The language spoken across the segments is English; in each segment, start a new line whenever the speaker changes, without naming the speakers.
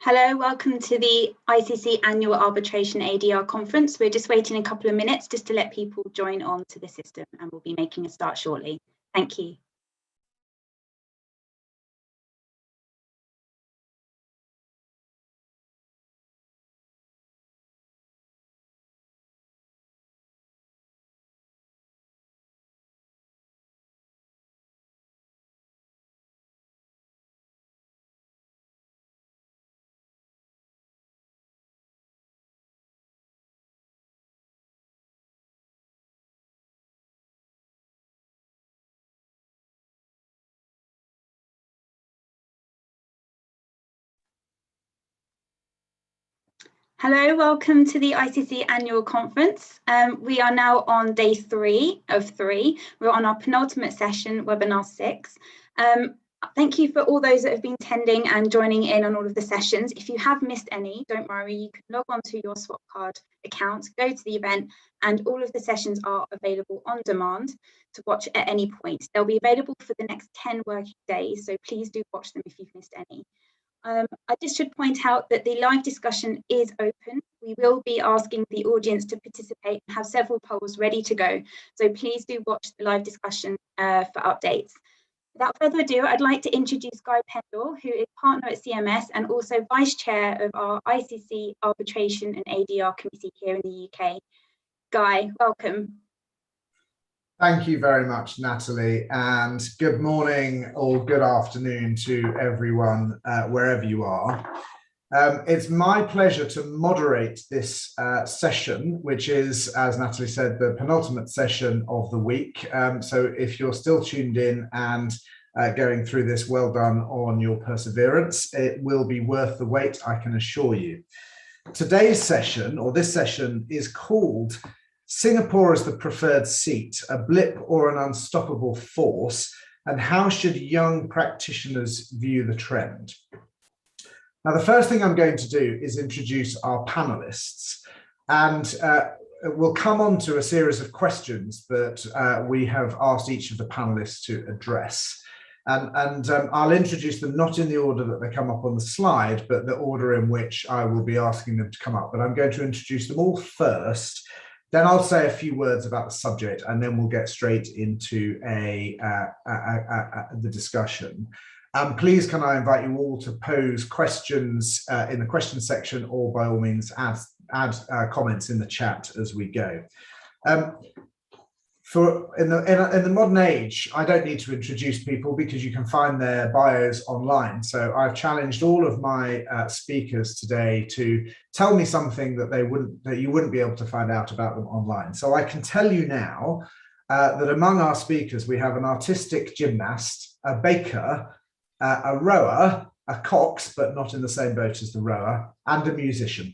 Hello, welcome to the ICC Annual Arbitration ADR Conference. We're just waiting a couple of minutes just to let people join on to the system, and we'll be making a start shortly. Thank you. Hello, welcome to the ICC Annual Conference. We are now on day 3 of 3. We're on our penultimate session, webinar 6. Thank you for all those that have been attending and joining in on all of the sessions. If you have missed any, don't worry, you can log on to your Swapcard account, go to the event, and all of the sessions are available on demand to watch at any point. They'll be available for the next 10 working days, so please do watch them if you've missed any. I just should point out that the live discussion is open. We will be asking the audience to participate and have several polls ready to go. So please do watch the live discussion for updates. Without further ado, I'd like to introduce Guy Pendle, who is partner at CMS and also vice chair of our ICC Arbitration and ADR committee here in the UK. Guy, welcome.
Thank you very much, Natalie, and good morning or good afternoon to everyone, wherever you are. It's my pleasure to moderate this session, which is, as Natalie said, the penultimate session of the week. So if you're still tuned in and going through this, well done on your perseverance. It will be worth the wait, I can assure you. Today's session, or this session, is called Singapore as the Preferred Seat, a Blip or an Unstoppable Force, and how should young practitioners view the trend? Now, the first thing I'm going to do is introduce our panelists, and we'll come on to a series of questions that we have asked each of the panelists to address. And I'll introduce them not in the order that they come up on the slide, but the order in which I will be asking them to come up. But I'm going to introduce them all first. Then I'll say a few words about the subject, and then we'll get straight into the discussion. Please, can I invite you all to pose questions in the question section, or by all means add comments in the chat as we go. In the modern age, I don't need to introduce people because you can find their bios online. So I've challenged all of my speakers today to tell me something that you wouldn't be able to find out about them online. So I can tell you now that among our speakers, we have an artistic gymnast, a baker, a rower, a cox, but not in the same boat as the rower, and a musician.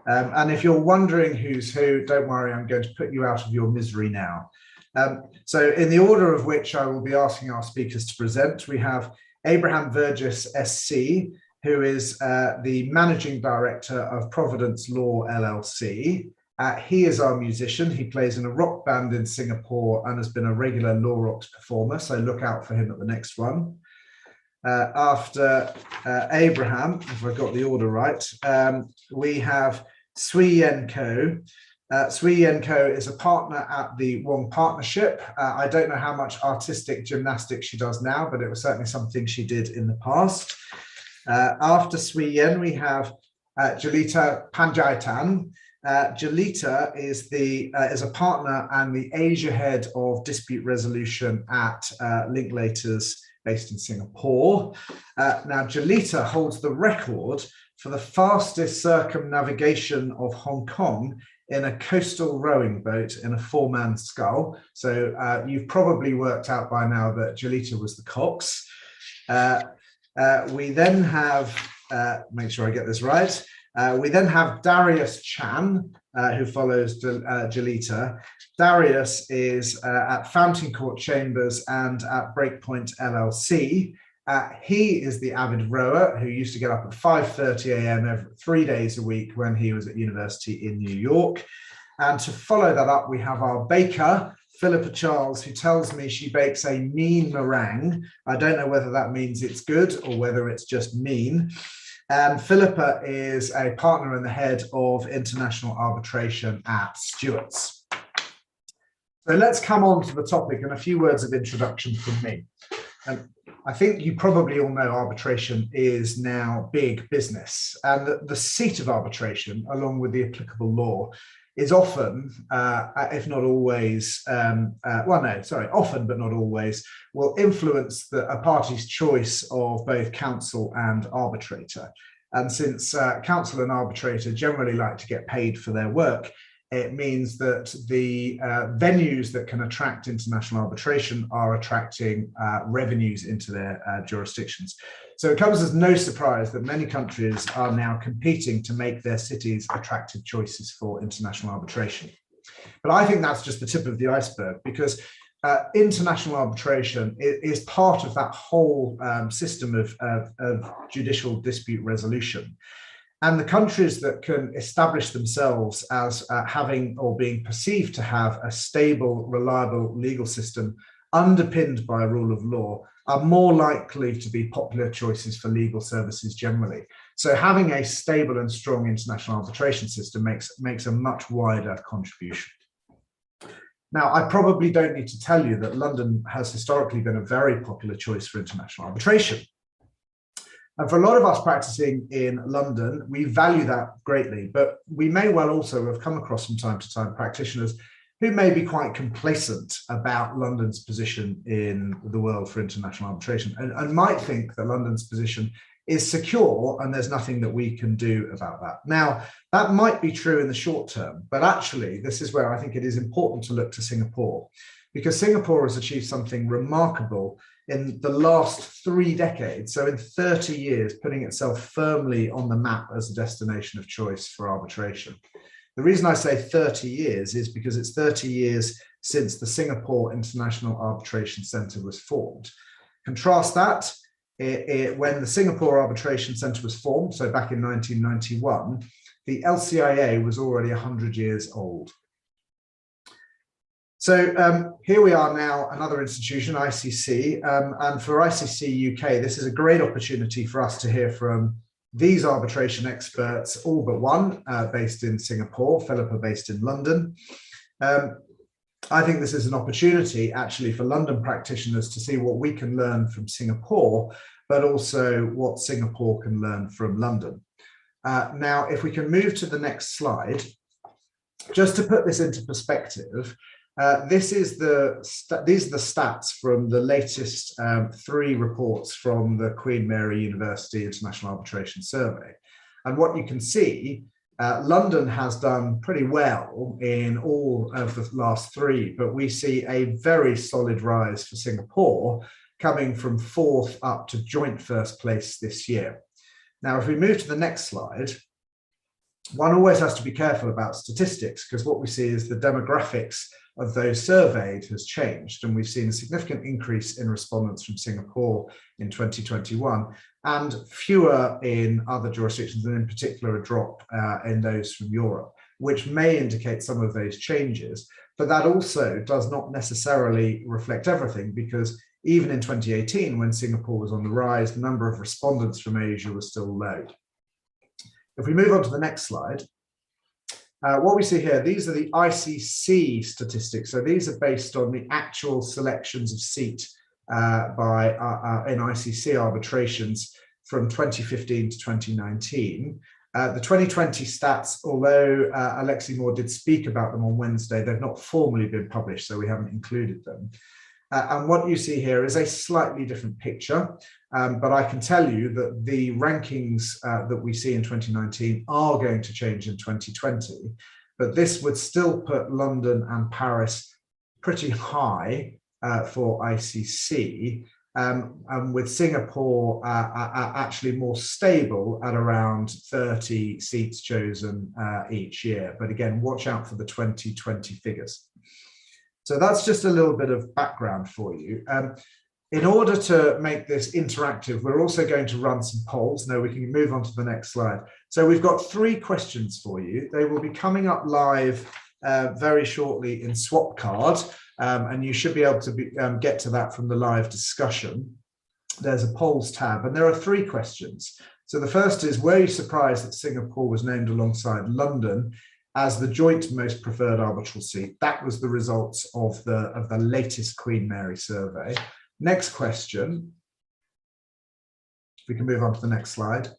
And if you're wondering who's who, don't worry, I'm going to put you out of your misery now. So in the order of which I will be asking our speakers to present, we have Abraham Vergis SC, who is the Managing Director of Providence Law LLC. He is our musician. He plays in a rock band in Singapore and has been a regular Law Rocks performer, so look out for him at the next one. After Abraham, if I got the order right, we have Swee Yen Ko. Swee Yen Ko is a partner at the Wong Partnership. I don't know how much artistic gymnastics she does now, but it was certainly something she did in the past. After Swee Yen, we have Jalita Panjaitan. Jalita is a partner and the Asia head of dispute resolution at Linklaters, based in Singapore. Now, Jalita holds the record for the fastest circumnavigation of Hong Kong in a coastal rowing boat in a 4-man scull. So you've probably worked out by now that Jalita was the cox. We then have, make sure I get this right, we then have Darius Chan, who follows Jalita. Darius is at Fountain Court Chambers and at Breakpoint LLC. He is the avid rower who used to get up at 5:30 a.m. every 3 days a week when he was at university in New York. And to follow that up, we have our baker, Philippa Charles, who tells me she bakes a mean meringue. I don't know whether that means it's good or whether it's just mean. And Philippa is a partner and the head of international arbitration at Stewart's. So let's come on to the topic and a few words of introduction from me. And I think you probably all know arbitration is now big business, and the seat of arbitration, along with the applicable law, is often, if not always, often but not always, will influence a party's choice of both counsel and arbitrator. And since counsel and arbitrator generally like to get paid for their work, it means that the venues that can attract international arbitration are attracting revenues into their jurisdictions. So it comes as no surprise that many countries are now competing to make their cities attractive choices for international arbitration. But I think that's just the tip of the iceberg, because international arbitration is part of that whole system of judicial dispute resolution. And the countries that can establish themselves as having or being perceived to have a stable, reliable legal system underpinned by a rule of law are more likely to be popular choices for legal services generally. So having a stable and strong international arbitration system makes a much wider contribution. Now, I probably don't need to tell you that London has historically been a very popular choice for international arbitration. And for a lot of us practicing in London, we value that greatly, but we may well also have come across from time to time practitioners who may be quite complacent about London's position in the world for international arbitration and might think that London's position is secure and there's nothing that we can do about that. Now, that might be true in the short term, but actually this is where I think it is important to look to Singapore, because Singapore has achieved something remarkable in the last 3 decades, so in 30 years, putting itself firmly on the map as a destination of choice for arbitration. The reason I say 30 years is because it's 30 years since the Singapore International Arbitration Centre was formed. Contrast that, when the Singapore Arbitration Centre was formed, so back in 1991, the LCIA was already 100 years old. So here we are now, another institution, ICC, and for ICC UK, this is a great opportunity for us to hear from these arbitration experts, all but one, based in Singapore, Philippa based in London. I think this is an opportunity actually for London practitioners to see what we can learn from Singapore, but also what Singapore can learn from London. Now, if we can move to the next slide, just to put this into perspective, these are the stats from the latest 3 reports from the Queen Mary University International Arbitration Survey. And what you can see, London has done pretty well in all of the last 3, but we see a very solid rise for Singapore, coming from 4th up to joint 1st place this year. Now, if we move to the next slide, one always has to be careful about statistics, because what we see is the demographics of those surveyed has changed, and we've seen a significant increase in respondents from Singapore in 2021 and fewer in other jurisdictions, and in particular a drop in those from Europe, which may indicate some of those changes. But that also does not necessarily reflect everything, because even in 2018, when Singapore was on the rise, the number of respondents from Asia was still low. If we move on to the next slide, what we see here, these are the ICC statistics. So these are based on the actual selections of seat in ICC arbitrations from 2015 to 2019. The 2020 stats, although Alexi Moore did speak about them on Wednesday, they've not formally been published, so we haven't included them. And what you see here is a slightly different picture, but I can tell you that the rankings that we see in 2019 are going to change in 2020, but this would still put London and Paris pretty high for ICC, and with Singapore actually more stable at around 30 seats chosen each year. But again, watch out for the 2020 figures. So that's just a little bit of background for you. In order to make this interactive, we're also going to run some polls. Now we can move on to the next slide. So we've got 3 questions for you. They will be coming up live very shortly in Swapcard, and you should be able to get to that from the live discussion. There's a polls tab, and there are 3 questions. So the first is, were you surprised that Singapore was named alongside London as the joint most preferred arbitral seat? That was the results of the latest Queen Mary survey. Next question. If we can move on to the next slide.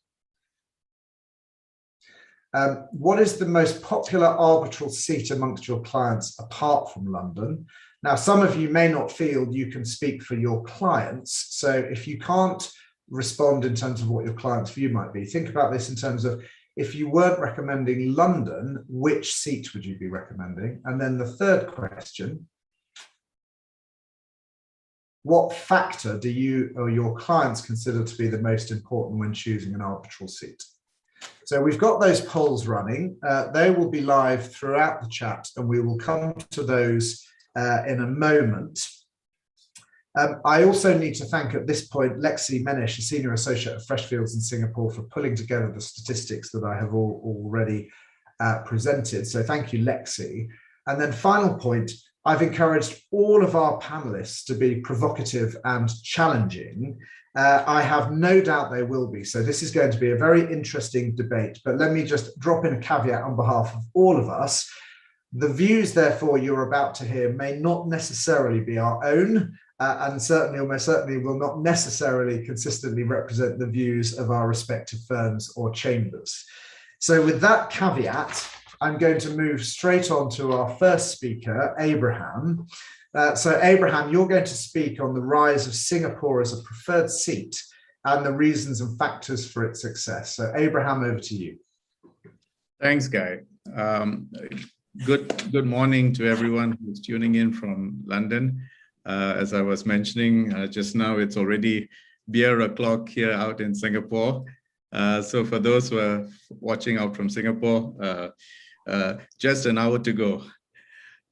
What is the most popular arbitral seat amongst your clients apart from London? Now, some of you may not feel you can speak for your clients. So if you can't respond in terms of what your client's view might be, think about this in terms of, if you weren't recommending London, which seat would you be recommending? And then the third question, what factor do you or your clients consider to be the most important when choosing an arbitral seat? So we've got those polls running. They will be live throughout the chat, and we will come to those in a moment. I also need to thank at this point Lexi Menish, a Senior Associate at Freshfields in Singapore, for pulling together the statistics that I have already presented. So thank you, Lexi. And then final point, I've encouraged all of our panelists to be provocative and challenging. I have no doubt they will be. So this is going to be a very interesting debate, but let me just drop in a caveat on behalf of all of us. The views, therefore, you're about to hear may not necessarily be our own, and certainly, almost certainly, will not necessarily consistently represent the views of our respective firms or chambers. So with that caveat, I'm going to move straight on to our first speaker, Abraham. So Abraham, you're going to speak on the rise of Singapore as a preferred seat and the reasons and factors for its success. So Abraham, over to you.
Thanks, Guy. Good morning to everyone who's tuning in from London. As I was mentioning just now, it's already beer o'clock here out in Singapore. So for those who are watching out from Singapore, just an hour to go.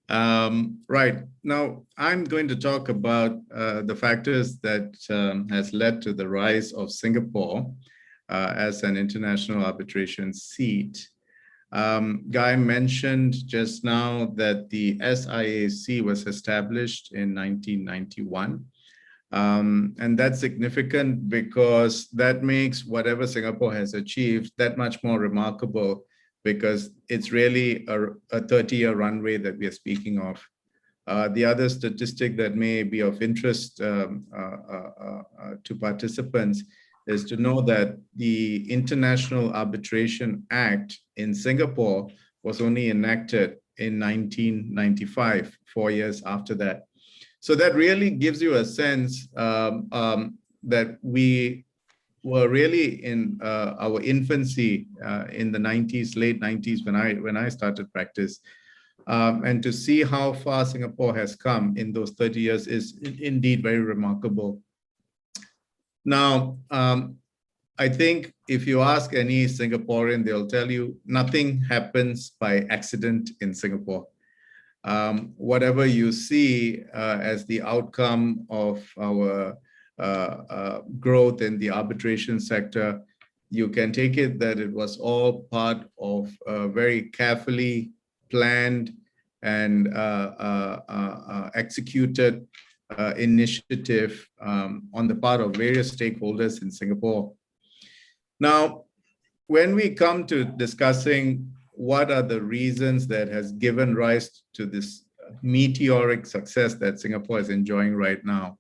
Right, now I'm going to talk about the factors that has led to the rise of Singapore as an international arbitration seat. Guy mentioned just now that the SIAC was established in 1991. And that's significant because that makes whatever Singapore has achieved that much more remarkable, because it's really a 30-year runway that we are speaking of. The other statistic that may be of interest to participants is to know that the International Arbitration Act in Singapore was only enacted in 1995, 4 years after that. So that really gives you a sense that we were really in our infancy in the 90s, late 90s, when I started practice. And to see how far Singapore has come in those 30 years is indeed very remarkable. Now, I think if you ask any Singaporean, they'll tell you nothing happens by accident in Singapore. Whatever you see as the outcome of our growth in the arbitration sector, you can take it that it was all part of a very carefully planned and executed initiative on the part of various stakeholders in Singapore. Now, when we come to discussing what are the reasons that has given rise to this meteoric success that Singapore is enjoying right now,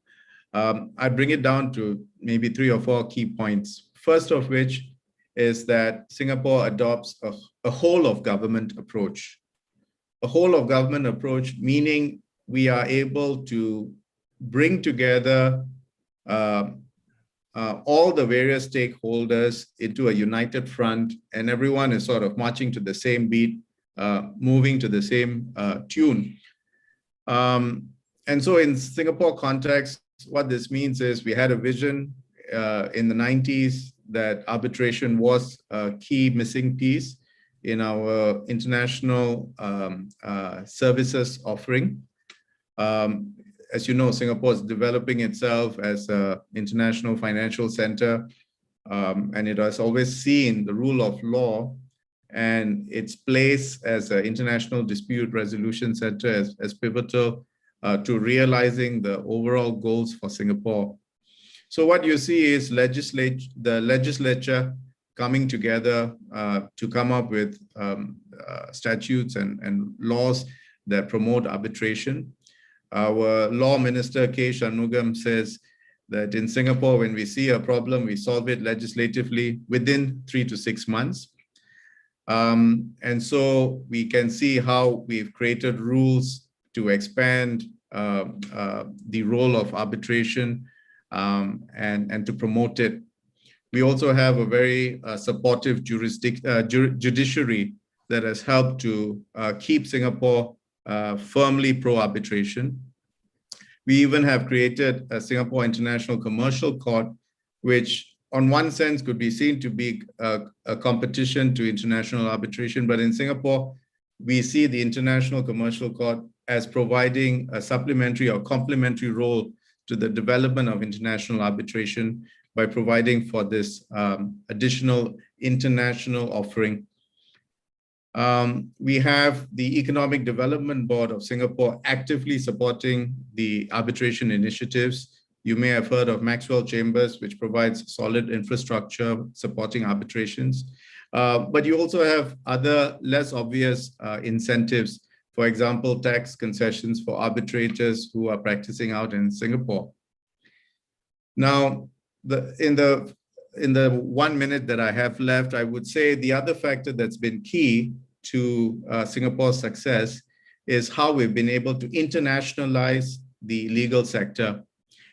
I bring it down to maybe 3 or 4 key points. First of which is that Singapore adopts a whole of government approach. A whole of government approach, meaning we are able to bring together all the various stakeholders into a united front, and everyone is sort of marching to the same beat, moving to the same tune. And so in Singapore context, what this means is we had a vision in the 90s that arbitration was a key missing piece in our international services offering. As you know, Singapore is developing itself as an international financial center, and it has always seen the rule of law and its place as an international dispute resolution center as pivotal to realizing the overall goals for Singapore. So what you see is the legislature coming together to come up with statutes and laws that promote arbitration. Our law minister, K. Shanmugam, says that in Singapore, when we see a problem, we solve it legislatively within 3 to 6 months. And so we can see how we've created rules to expand the role of arbitration and to promote it. We also have a very supportive judiciary that has helped to keep Singapore firmly pro-arbitration. We even have created a Singapore International Commercial Court, which on one sense could be seen to be a competition to international arbitration, but in Singapore, we see the International Commercial Court as providing a supplementary or complementary role to the development of international arbitration by providing for this additional international offering. We have the Economic Development Board of Singapore actively supporting the arbitration initiatives. You may have heard of Maxwell Chambers, which provides solid infrastructure supporting arbitrations. But you also have other less obvious incentives. For example, tax concessions for arbitrators who are practicing out in Singapore. Now, in the 1 minute that I have left, I would say the other factor that's been key to Singapore's success is how we've been able to internationalize the legal sector.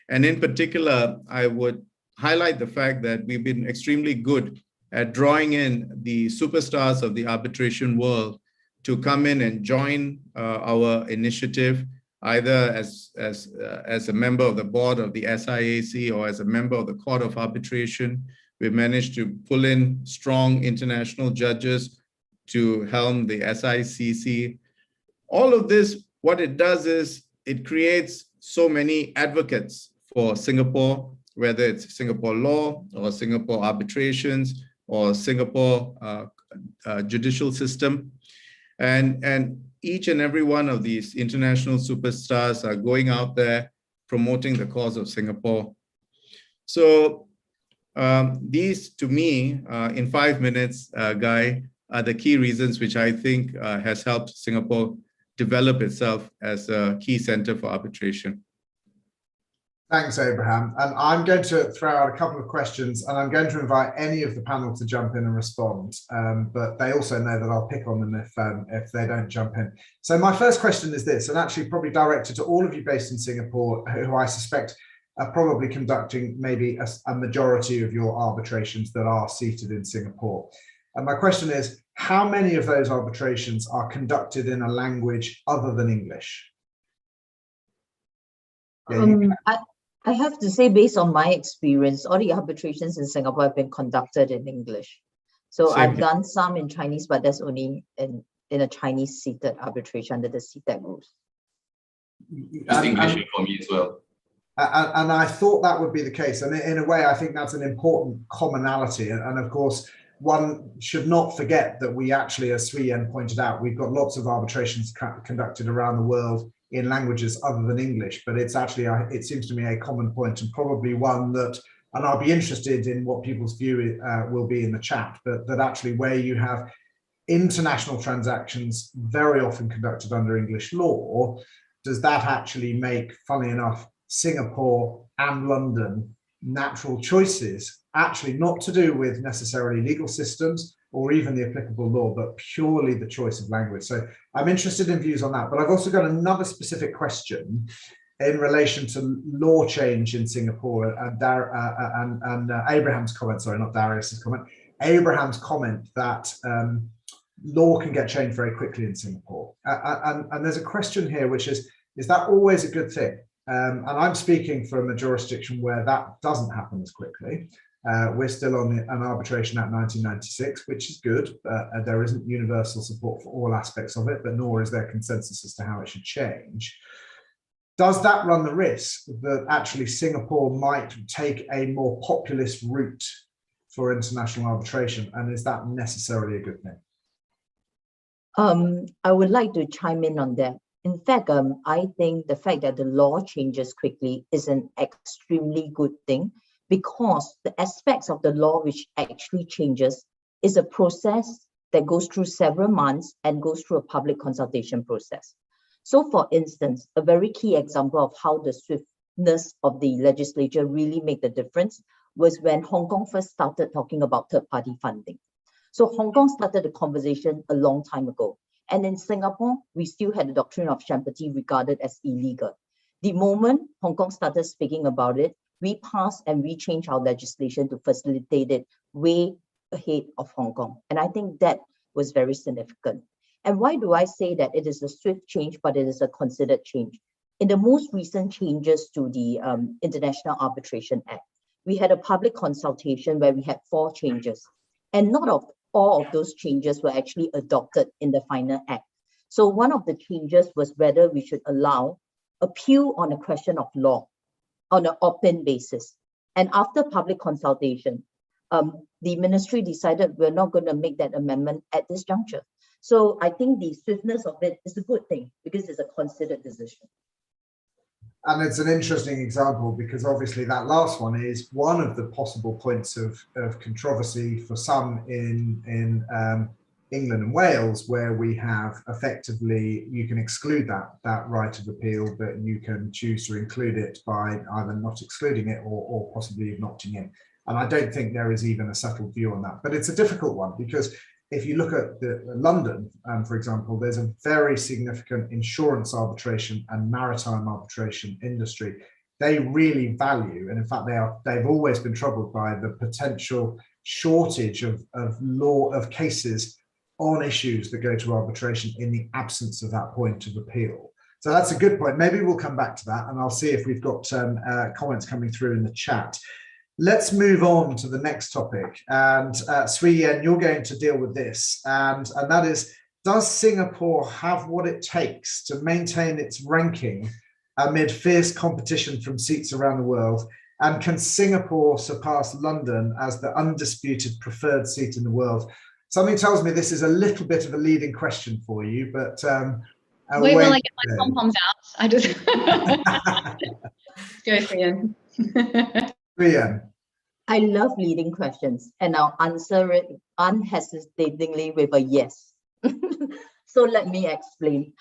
And in particular, I would highlight the fact that we've been extremely good at drawing in the superstars of the arbitration world to come in and join our initiative, either as a member of the board of the SIAC or as a member of the Court of Arbitration. We've managed to pull in strong international judges to helm the SICC. All of this, what it does is it creates so many advocates for Singapore, whether it's Singapore law or Singapore arbitrations or Singapore judicial system. And each and every one of these international superstars are going out there promoting the cause of Singapore. So these, to me, in 5 minutes, Guy, are the key reasons which I think has helped Singapore develop itself as a key center for arbitration.
Thanks, Abraham. And I'm going to throw out a couple of questions, and I'm going to invite any of the panel to jump in and respond. But they also know that I'll pick on them if they don't jump in. So my first question is this, and actually probably directed to all of you based in Singapore, who I suspect are probably conducting maybe a majority of your arbitrations that are seated in Singapore. And my question is, how many of those arbitrations are conducted in a language other than English? Yeah,
I have to say, based on my experience, all the arbitrations in Singapore have been conducted in English. So I've done some in Chinese, but that's only in a Chinese seated arbitration under the CTEC rules.
Just English for me as well.
And I thought that would be the case. And in a way, I think that's an important commonality. And of course, one should not forget that we actually, as Sui Yen pointed out, we've got lots of arbitrations conducted around the world in languages other than English, but it's actually, it seems to me, a common point, and probably one that, and I'll be interested in what people's view will be in the chat, but that actually where you have international transactions very often conducted under English law, does that actually make, funnily enough, Singapore and London natural choices, actually not to do with necessarily legal systems or even the applicable law, but purely the choice of language. So I'm interested in views on that, but I've also got another specific question in relation to law change in Singapore and Abraham's comment, sorry, not Darius's comment, Abraham's comment that law can get changed very quickly in Singapore. And there's a question here, which is that always a good thing? And I'm speaking from a jurisdiction where that doesn't happen as quickly. We're still on an Arbitration Act 1996, which is good. There isn't universal support for all aspects of it, but nor is there consensus as to how it should change. Does that run the risk that actually Singapore might take a more populist route for international arbitration? And is that necessarily a good thing?
I would like to chime in on that. In fact, I think the fact that the law changes quickly is an extremely good thing, because the aspects of the law which actually changes is a process that goes through several months and goes through a public consultation process. So for instance, a very key example of how the swiftness of the legislature really made the difference was when Hong Kong first started talking about third-party funding. So Hong Kong started the conversation a long time ago. And in Singapore, we still had the doctrine of Champerty regarded as illegal. The moment Hong Kong started speaking about it, we passed and we changed our legislation to facilitate it way ahead of Hong Kong. And I think that was very significant. And why do I say that it is a swift change, but it is a considered change? In the most recent changes to the International Arbitration Act, we had a public consultation where we had 4 changes. And not all of those changes were actually adopted in the final act. So one of the changes was whether we should allow appeal on a question of law on an opt-in basis. And after public consultation, the ministry decided we're not going to make that amendment at this juncture. So I think the swiftness of it is a good thing because it's a considered decision.
And it's an interesting example because obviously that last one is one of the possible points of controversy for some in England and Wales, where we have effectively, you can exclude that right of appeal, but you can choose to include it by either not excluding it or possibly even opting in. And I don't think there is even a settled view on that, but it's a difficult one because if you look at London, for example, there's a very significant insurance arbitration and maritime arbitration industry. They really value, and in fact, they've always been troubled by the potential shortage of cases on issues that go to arbitration in the absence of that point of appeal. So that's a good point. Maybe we'll come back to that, and I'll see if we've got comments coming through in the chat. Let's move on to the next topic, and Swee Yen, you're going to deal with this, and that is, does Singapore have what it takes to maintain its ranking amid fierce competition from seats around the world, and can Singapore surpass London as the undisputed preferred seat in the world? Something tells me this is a little bit of a leading question for you, but
wait till I get my pom-poms out. I just go for you.
I love leading questions, and I'll answer it unhesitatingly with a yes. So let me explain.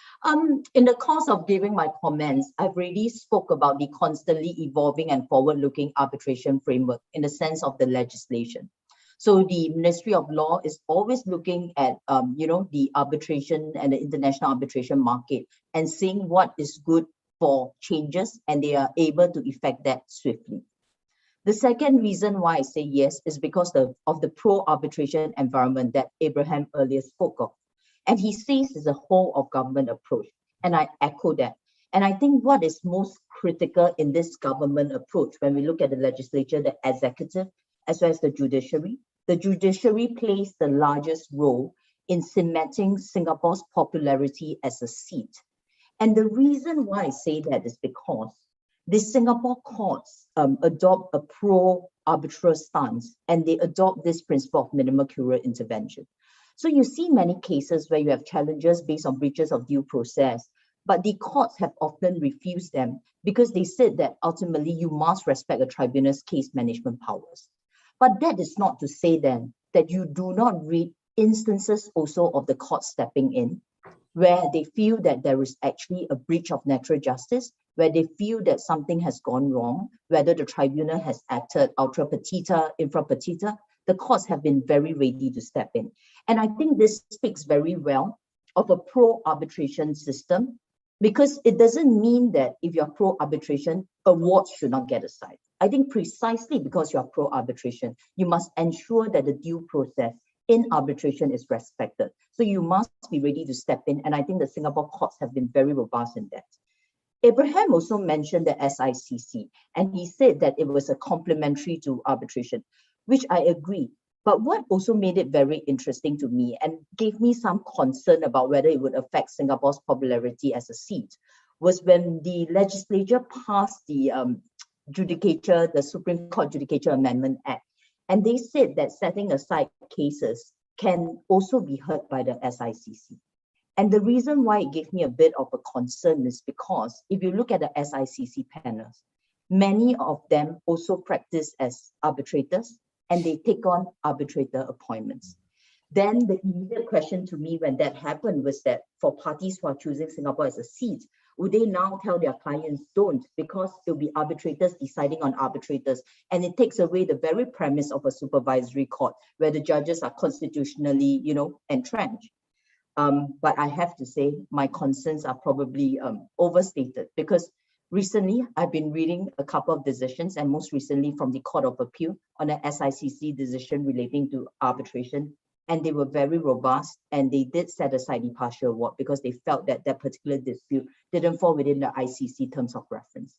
In the course of giving my comments, I've already spoke about the constantly evolving and forward-looking arbitration framework in the sense of the legislation. So the Ministry of Law is always looking at the arbitration and the international arbitration market and seeing what is good for changes, and they are able to effect that swiftly. The second reason why I say yes is because of the pro-arbitration environment that Abraham earlier spoke of. And he says it's a whole of government approach. And I echo that. And I think what is most critical in this government approach, when we look at the legislature, the executive, as well as the judiciary plays the largest role in cementing Singapore's popularity as a seat. And the reason why I say that is because the Singapore courts adopt a pro-arbitral stance, and they adopt this principle of minimal curial intervention. So you see many cases where you have challenges based on breaches of due process, but the courts have often refused them because they said that ultimately you must respect a tribunal's case management powers. But that is not to say then that you do not read instances also of the court stepping in, where they feel that there is actually a breach of natural justice, where they feel that something has gone wrong, whether the tribunal has acted ultra petita, infra petita, the courts have been very ready to step in. And I think this speaks very well of a pro-arbitration system, because it doesn't mean that if you're pro-arbitration, awards should not get aside. I think precisely because you're pro-arbitration, you must ensure that the due process in arbitration is respected. So you must be ready to step in. And I think the Singapore courts have been very robust in that. Abraham also mentioned the SICC, and he said that it was a complementary to arbitration, which I agree. But what also made it very interesting to me and gave me some concern about whether it would affect Singapore's popularity as a seat was when the legislature passed the the Supreme Court Judicature Amendment Act. And they said that setting aside cases can also be heard by the SICC. And the reason why it gave me a bit of a concern is because if you look at the SICC panels, Many of them also practice as arbitrators, and they take on arbitrator appointments. Then the immediate question to me when that happened was that for parties who are choosing Singapore as a seat, would they now tell their clients don't, because it'll be arbitrators deciding on arbitrators, and it takes away the very premise of a supervisory court where the judges are constitutionally, entrenched. But I have to say my concerns are probably overstated, because recently I've been reading a couple of decisions, and most recently from the Court of Appeal on an SICC decision relating to arbitration. And they were very robust, and they did set aside the partial award because they felt that that particular dispute didn't fall within the ICC terms of reference.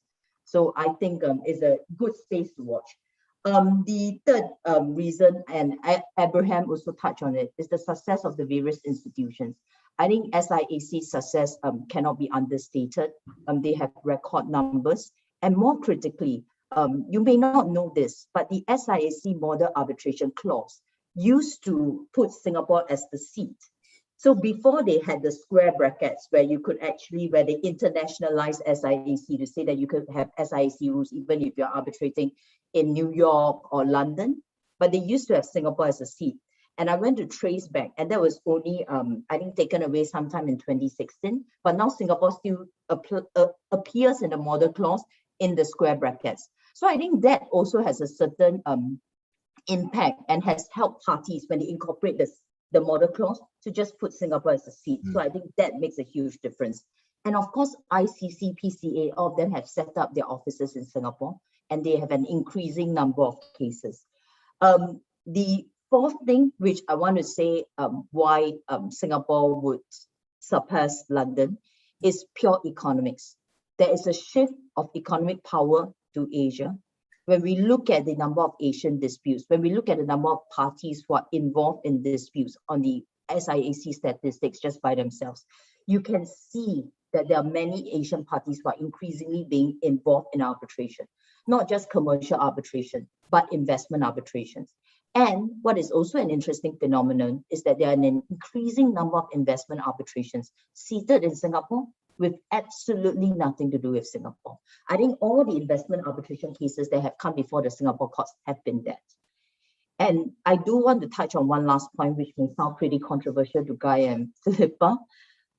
So I think it's a good space to watch. The third reason, and Abraham also touched on it, is the success of the various institutions. I think SIAC's success cannot be understated. They have record numbers, and more critically, you may not know this, but the SIAC model arbitration clause used to put Singapore as the seat. So before they had the square brackets where you could actually, where they internationalized SIAC to say that you could have SIAC rules even if you're arbitrating in New York or London, but they used to have Singapore as a seat. And I went to trace back, and that was only, I think, taken away sometime in 2016, but now Singapore still appears in the model clause in the square brackets. So I think that also has a certain impact and has helped parties when they incorporate the model clause to just put Singapore as a seat. So I think that makes a huge difference. And of course, ICC, PCA, all of them have set up their offices in Singapore, and they have an increasing number of cases. The fourth thing, which I want to say why Singapore would surpass London, is pure economics. There is a shift of economic power to Asia. When we look at the number of Asian disputes, when we look at the number of parties who are involved in disputes on the SIAC statistics just by themselves, you can see that there are many Asian parties who are increasingly being involved in arbitration, not just commercial arbitration, but investment arbitrations. And what is also an interesting phenomenon is that there are an increasing number of investment arbitrations seated in Singapore with absolutely nothing to do with Singapore. I think all the investment arbitration cases that have come before the Singapore courts have been that. And I do want to touch on one last point, which may sound pretty controversial to Guy and Philippa,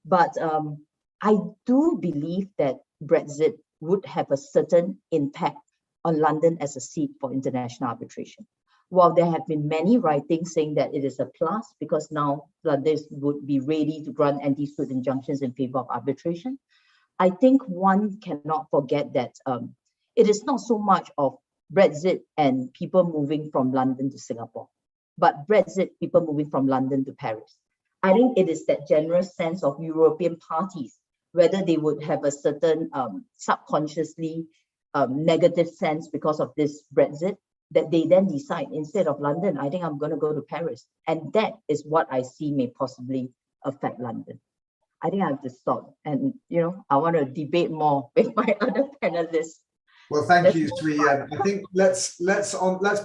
but I do believe that Brexit would have a certain impact on London as a seat for international arbitration. While there have been many writings saying that it is a plus because now London would be ready to grant anti-suit injunctions in favor of arbitration, I think one cannot forget that it is not so much of Brexit and people moving from London to Singapore, but Brexit, people moving from London to Paris. I think it is that generous sense of European parties, whether they would have a certain subconsciously negative sense because of this Brexit, that they then decide, instead of London, I think I'm going to go to Paris. And that is what I see may possibly affect London. I think I have to stop. And, I want to debate more with my other panelists.
Well, thank you, Sui Yen. I think let's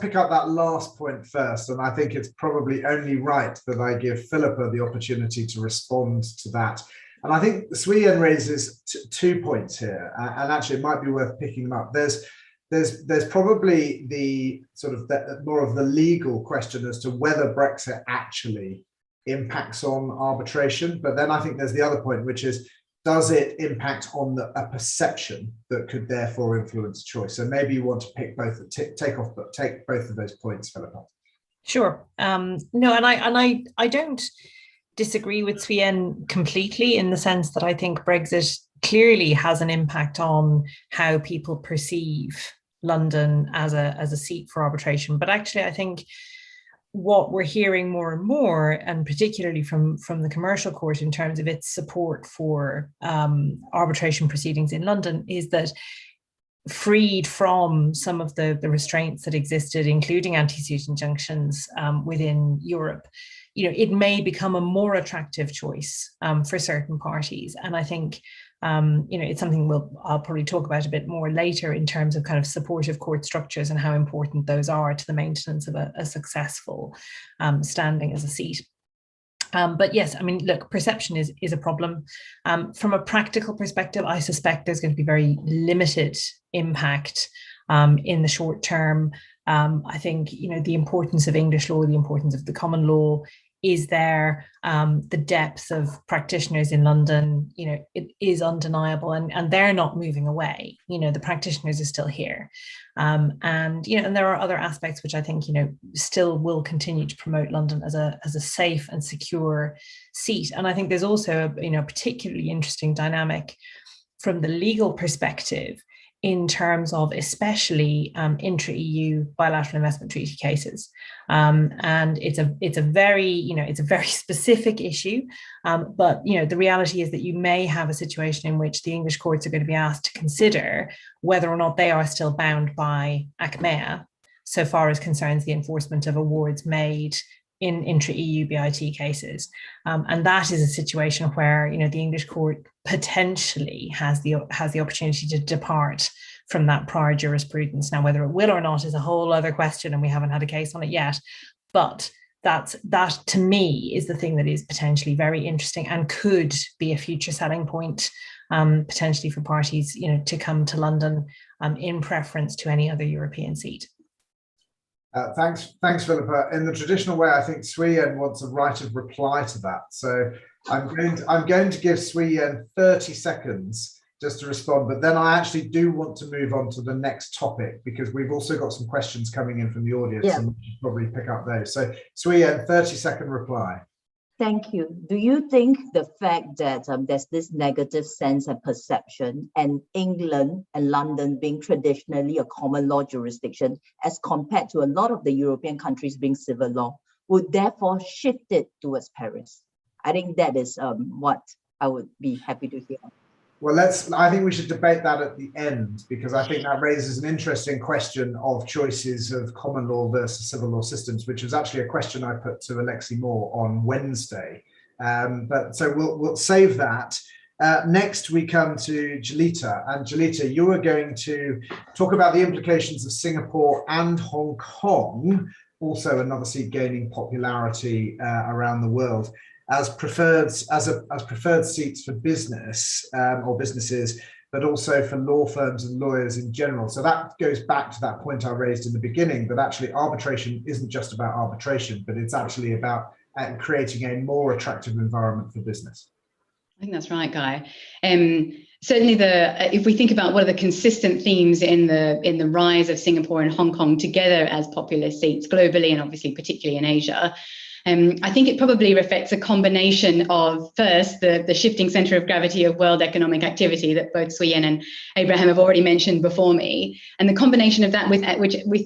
pick up that last point first. And I think it's probably only right that I give Philippa the opportunity to respond to that. And I think Sui Yen raises 2 points here. And actually, it might be worth picking them up. There's probably the sort of more of the legal question as to whether Brexit actually impacts on arbitration. But then I think there's the other point, which is, does it impact on a perception that could therefore influence choice? So maybe you want to pick take both of those points, Philippa.
Sure. No, and I don't disagree with Sui Yen completely, in the sense that I think Brexit clearly has an impact on how people perceive London as a seat for arbitration. But actually, I think what we're hearing more and more, and particularly from the commercial court in terms of its support for arbitration proceedings in London, is that freed from some of the restraints that existed, including anti-suit injunctions within Europe, it may become a more attractive choice for certain parties. And I think it's something I'll probably talk about a bit more later in terms of kind of supportive court structures and how important those are to the maintenance of a successful standing as a seat. But yes, I mean, look, perception is a problem. From a practical perspective, I suspect there's going to be very limited impact in the short term. I think, the importance of English law, the importance of the common law is there. The depth of practitioners in London, it is undeniable, and they're not moving away. The practitioners are still here. And there are other aspects which I think, still will continue to promote London as a safe and secure seat. And I think there's also a particularly interesting dynamic from the legal perspective in terms of especially intra-EU bilateral investment treaty cases. And it's a very specific issue. But the reality is that you may have a situation in which the English courts are going to be asked to consider whether or not they are still bound by ACMEA, so far as concerns the enforcement of awards made in intra-EU BIT cases. And that is a situation where the English court potentially has the opportunity to depart from that prior jurisprudence. Now, whether it will or not is a whole other question, and we haven't had a case on it yet. But that to me is the thing that is potentially very interesting and could be a future selling point, potentially for parties to come to London in preference to any other European seat.
Thanks, Philippa. In the traditional way, I think Sui Yen wants a right of reply to that. So I'm going to give Sui Yen 30 seconds just to respond, but then I actually do want to move on to the next topic, because we've also got some questions coming in from the audience, and we should probably pick up those. So Sui Yen, 30-second reply.
Thank you. Do you think the fact that there's this negative sense and perception, and England and London being traditionally a common law jurisdiction as compared to a lot of the European countries being civil law, would therefore shift it towards Paris? I think that is what I would be happy to hear.
Well, I think we should debate that at the end, because I think that raises an interesting question of choices of common law versus civil law systems, which was actually a question I put to Alexi Moore on Wednesday. But so we'll save that. Next, we come to Jalita. And Jalita, you are going to talk about the implications of Singapore and Hong Kong, also another seat gaining popularity around the world, as preferred seats for business or businesses, but also for law firms and lawyers in general. So that goes back to that point I raised in the beginning, that actually arbitration isn't just about arbitration, but it's actually about creating a more attractive environment for business.
I think that's right, Guy. Certainly, if we think about what are the consistent themes in the rise of Singapore and Hong Kong together as popular seats globally, and obviously particularly in Asia, I think it probably reflects a combination of, first, the shifting centre of gravity of world economic activity that both Sui Yen and Abraham have already mentioned before me, and the combination of that with,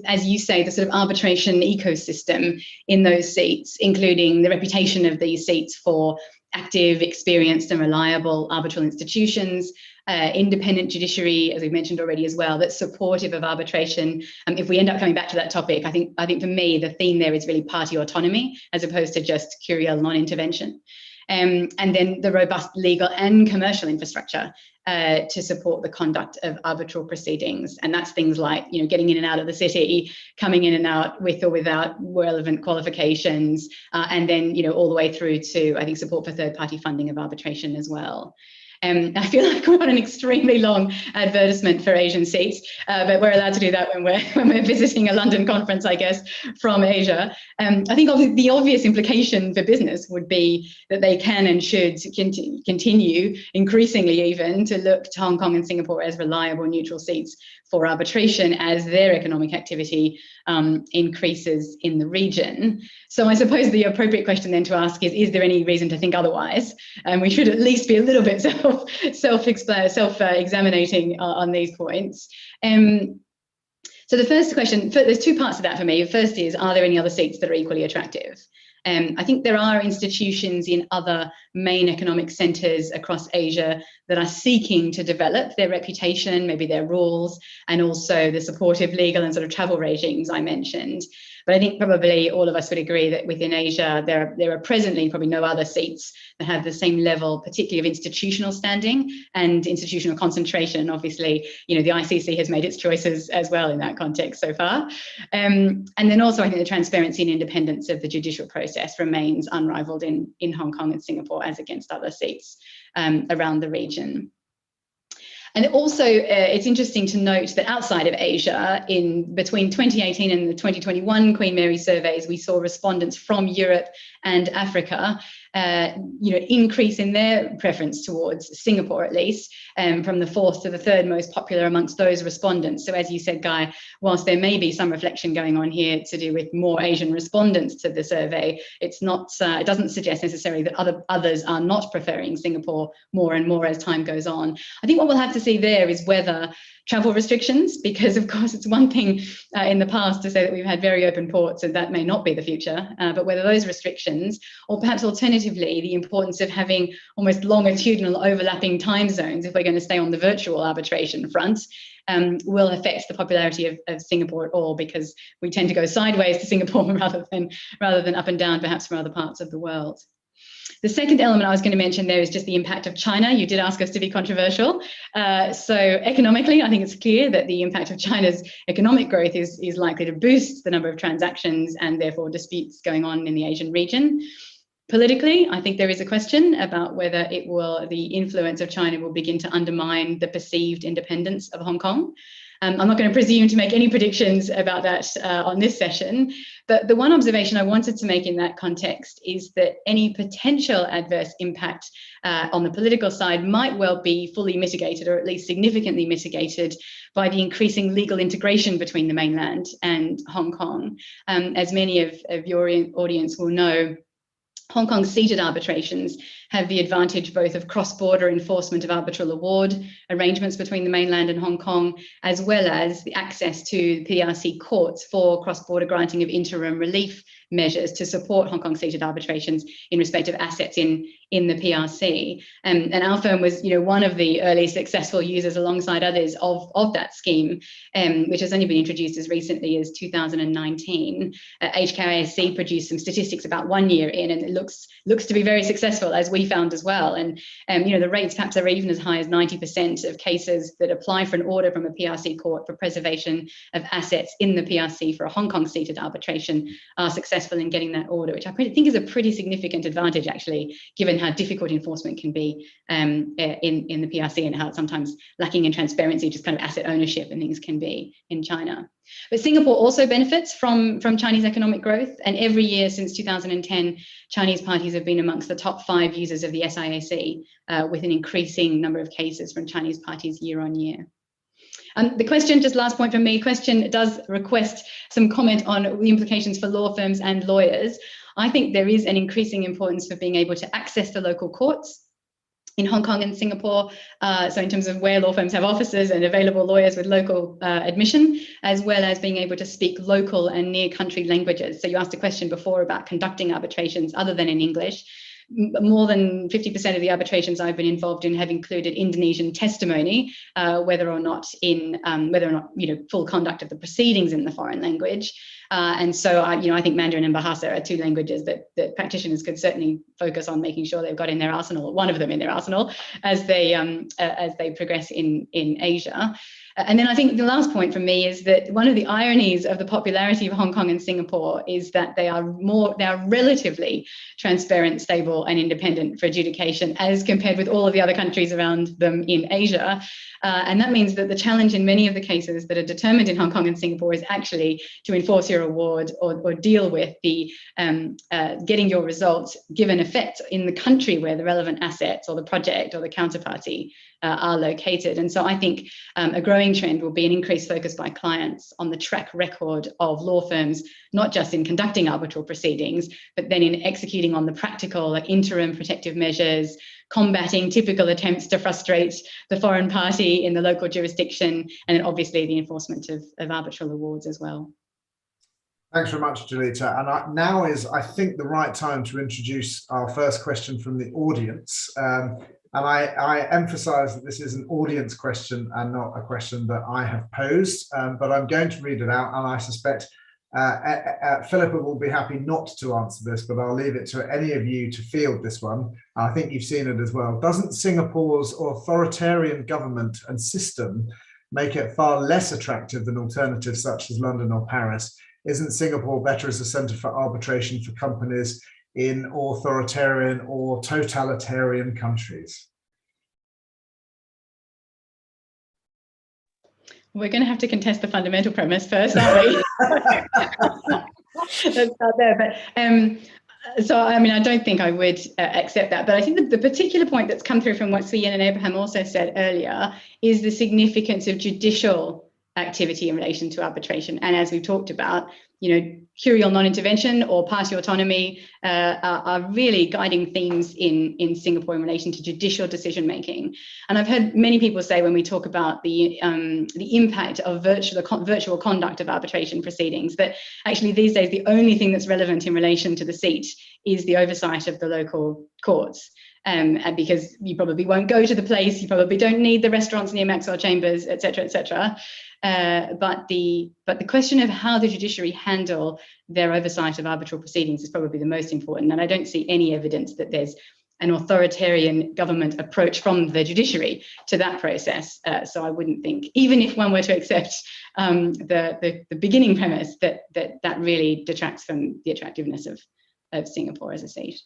as you say, the sort of arbitration ecosystem in those seats, including the reputation of these seats for active, experienced and reliable arbitral institutions, independent judiciary, as we've mentioned already as well, that's supportive of arbitration. If we end up coming back to that topic, I think for me, the theme there is really party autonomy as opposed to just curial non-intervention. And then the robust legal and commercial infrastructure to support the conduct of arbitral proceedings. And that's things like, getting in and out of the city, coming in and out with or without relevant qualifications, and then, all the way through to, I think, support for third-party funding of arbitration as well. I feel like we're on an extremely long advertisement for Asian seats, but we're allowed to do that when we're visiting a London conference, I guess, from Asia. I think the obvious implication for business would be that they can and should continue, increasingly even, to look to Hong Kong and Singapore as reliable neutral seats for arbitration as their economic activity increases in the region. So I suppose the appropriate question then to ask is there any reason to think otherwise? And we should at least be a little bit self-examining on these points. So the first question, there's two parts to that for me. The first is, are there any other seats that are equally attractive? I think there are institutions in other main economic centres across Asia that are seeking to develop their reputation, maybe their rules, and also the supportive legal and sort of travel regimes I mentioned. But I think probably all of us would agree that within Asia, there are presently probably no other seats that have the same level, particularly of institutional standing and institutional concentration. Obviously, the ICC has made its choices as well in that context so far. And then also, I think the transparency and independence of the judicial process process remains unrivaled in Hong Kong and Singapore as against other seats around the region. And also, it's interesting to note that outside of Asia, in between 2018 and the 2021 Queen Mary surveys, we saw respondents from Europe and Africa, increase in their preference towards Singapore, at least, from the fourth to the third most popular amongst those respondents. So, as you said, Guy, whilst there may be some reflection going on here to do with more Asian respondents to the survey, it's not. It doesn't suggest necessarily that others are not preferring Singapore more and more as time goes on. I think what we'll have to see there is whether travel restrictions, because of course it's one thing in the past to say that we've had very open ports and that may not be the future, but whether those restrictions, or perhaps alternatively the importance of having almost longitudinal overlapping time zones if we're going to stay on the virtual arbitration front, will affect the popularity of Singapore at all, because we tend to go sideways to Singapore rather than up and down perhaps from other parts of the world. The second element I was going to mention there is just the impact of China. You did ask us to be controversial. So economically, I think it's clear that the impact of China's economic growth is likely to boost the number of transactions and therefore disputes going on in the Asian region. Politically, I think there is a question about whether the influence of China will begin to undermine the perceived independence of Hong Kong. I'm not going to presume to make any predictions about that on this session, but the one observation I wanted to make in that context is that any potential adverse impact on the political side might well be fully mitigated, or at least significantly mitigated, by the increasing legal integration between the mainland and Hong Kong. As many of your audience will know, Hong Kong seated arbitrations have the advantage both of cross-border enforcement of arbitral award arrangements between the mainland and Hong Kong, as well as the access to PRC courts for cross-border granting of interim relief measures to support Hong Kong seated arbitrations in respect of assets in the PRC. And our firm was, one of the early successful users alongside others of that scheme, which has only been introduced as recently as 2019. HKISC produced some statistics about 1 year in, and it looks to be very successful, as we found as well. And the rates perhaps are even as high as 90% of cases that apply for an order from a PRC court for preservation of assets in the PRC for a Hong Kong seated arbitration are successful in getting that order, which I think is a pretty significant advantage, actually, given how difficult enforcement can be in the PRC and how it's sometimes lacking in transparency, just kind of asset ownership and things can be in China. But Singapore also benefits from Chinese economic growth, and every year since 2010, Chinese parties have been amongst the top 5 users of the SIAC, with an increasing number of cases from Chinese parties year on year. The question, just last point from me, question does request some comment on the implications for law firms and lawyers. I think there is an increasing importance for being able to access the local courts in Hong Kong and Singapore, so in terms of where law firms have offices and available lawyers with local admission, as well as being able to speak local and near country languages. So you asked a question before about conducting arbitrations other than in English. More than 50% of the arbitrations I've been involved in have included Indonesian testimony, whether or not full conduct of the proceedings in the foreign language. And so I think Mandarin and Bahasa are 2 languages that practitioners could certainly focus on making sure they've got in their arsenal, one of them in their arsenal, as they progress in Asia. And then I think the last point from me is that one of the ironies of the popularity of Hong Kong and Singapore is that they are relatively transparent, stable, and independent for adjudication as compared with all of the other countries around them in Asia. And that means that the challenge in many of the cases that are determined in Hong Kong and Singapore is actually to enforce your award or deal with the getting your results given effect in the country where the relevant assets or the project or the counterparty are located. And so I think a growing trend will be an increased focus by clients on the track record of law firms, not just in conducting arbitral proceedings, but then in executing on the practical, like interim protective measures, combating typical attempts to frustrate the foreign party in the local jurisdiction, and then obviously the enforcement of arbitral awards as well.
Thanks very much, Jalita. And now is, I think, the right time to introduce our first question from the audience. And I emphasize that this is an audience question and not a question that I have posed, but I'm going to read it out, and I suspect Philippa will be happy not to answer this, but I'll leave it to any of you to field this one. I think you've seen it as well. Doesn't Singapore's authoritarian government and system make it far less attractive than alternatives such as London or Paris isn't Singapore better as a centre for arbitration for companies in authoritarian or totalitarian countries?
We're going to have to contest the fundamental premise first, aren't we? Let's start there. But so, I mean, I don't think I would accept that. But I think the particular point that's come through from what Sui Yin and Abraham also said earlier is the significance of judicial activity in relation to arbitration. And as we've talked about, curial non-intervention or party autonomy are really guiding themes in Singapore in relation to judicial decision-making. And I've heard many people say when we talk about the impact of virtual conduct of arbitration proceedings, that actually these days the only thing that's relevant in relation to the seat is the oversight of the local courts. And because you probably won't go to the place, you probably don't need the restaurants near Maxwell Chambers, et cetera, et cetera. But the question of how the judiciary handle their oversight of arbitral proceedings is probably the most important. And I don't see any evidence that there's an authoritarian government approach from the judiciary to that process. So I wouldn't think, even if one were to accept the beginning premise, that really detracts from the attractiveness of Singapore as a seat.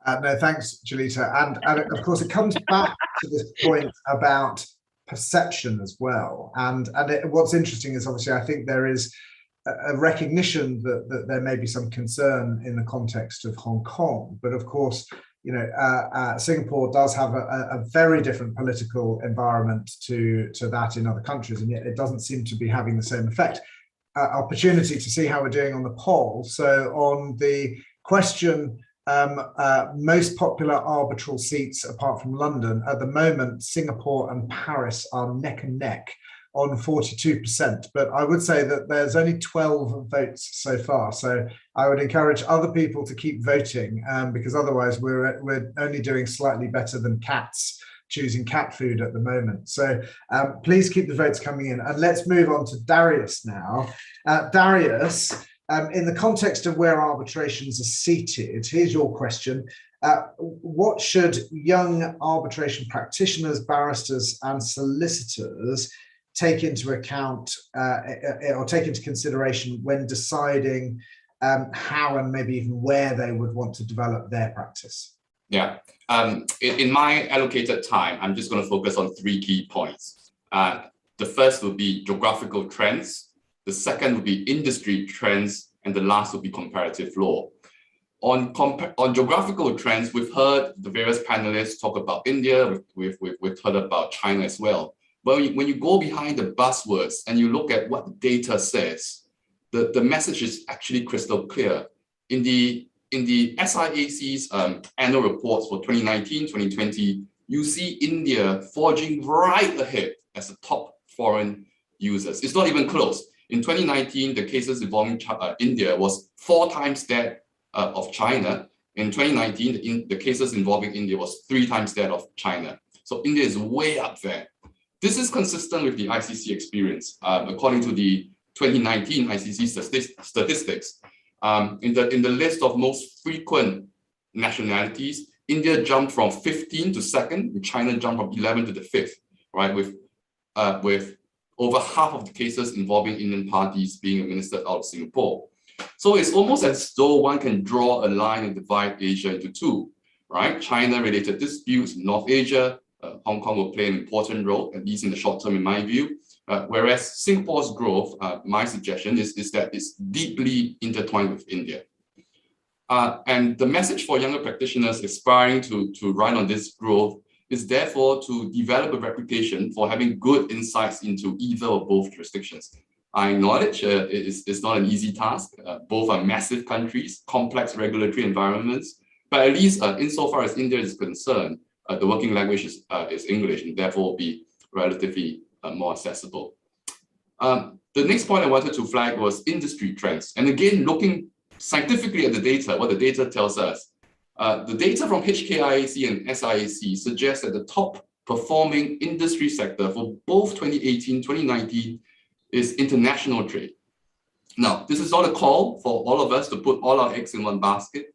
No, thanks, Jalita. And of course, it comes back to this point about perception as well. And what's interesting is obviously I think there is a recognition that there may be some concern in the context of Hong Kong. But of course, Singapore does have a very different political environment to that in other countries, and yet it doesn't seem to be having the same effect. Opportunity to see how we're doing on the poll. So on the question, most popular arbitral seats apart from London, at the moment, Singapore and Paris are neck and neck on 42%. But I would say that there's only 12 votes so far. So I would encourage other people to keep voting because otherwise we're only doing slightly better than cats choosing cat food at the moment. So please keep the votes coming in. And let's move on to Darius now. Darius, in the context of where arbitrations are seated, here's your question. What should young arbitration practitioners, barristers, and solicitors take into account or take into consideration when deciding how and maybe even where they would want to develop their practice?
Yeah, in my allocated time, I'm just going to focus on 3 key points. The first will be geographical trends. The second will be industry trends, and the last will be comparative law. On geographical trends, we've heard the various panelists talk about India. We've heard about China as well. But when you go behind the buzzwords and you look at what the data says, the message is actually crystal clear. In the SIAC's annual reports for 2019-2020, you see India forging right ahead as the top foreign users. It's not even close. In 2019, the cases involving India was 4 times that of China. In 2019, the cases involving India was 3 times that of China. So India is way up there. This is consistent with the ICC experience. According to the 2019 ICC statistics, in the list of most frequent nationalities, India jumped from 15 to 2nd, and China jumped from 11 to the 5th, right? With over half of the cases involving Indian parties being administered out of Singapore. So it's almost as though one can draw a line and divide Asia into 2, right? China-related disputes in North Asia, Hong Kong will play an important role, at least in the short term, in my view. Whereas Singapore's growth, my suggestion is that it's deeply intertwined with India. And the message for younger practitioners aspiring to ride on this growth is therefore to develop a reputation for having good insights into either or both jurisdictions. I acknowledge it's not an easy task. Both are massive countries, complex regulatory environments, but at least insofar as India is concerned, the working language is English and therefore will be relatively more accessible. The next point I wanted to flag was industry trends. And again, looking scientifically at the data, what the data tells us, the data from HKIAC and SIAC suggests that the top performing industry sector for both 2018-2019 is international trade. Now, this is not a call for all of us to put all our eggs in one basket,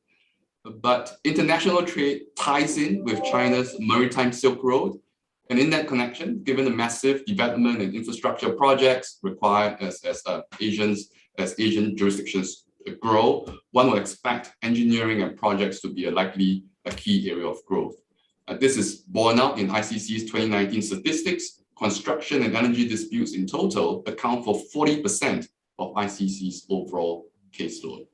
but international trade ties in with China's maritime Silk Road. And in that connection, given the massive development and infrastructure projects required as Asians as Asian jurisdictions grow, one would expect engineering and projects to be a key area of growth. This is borne out in ICC's 2019 statistics. Construction and energy disputes in total account for 40% of ICC's overall caseload.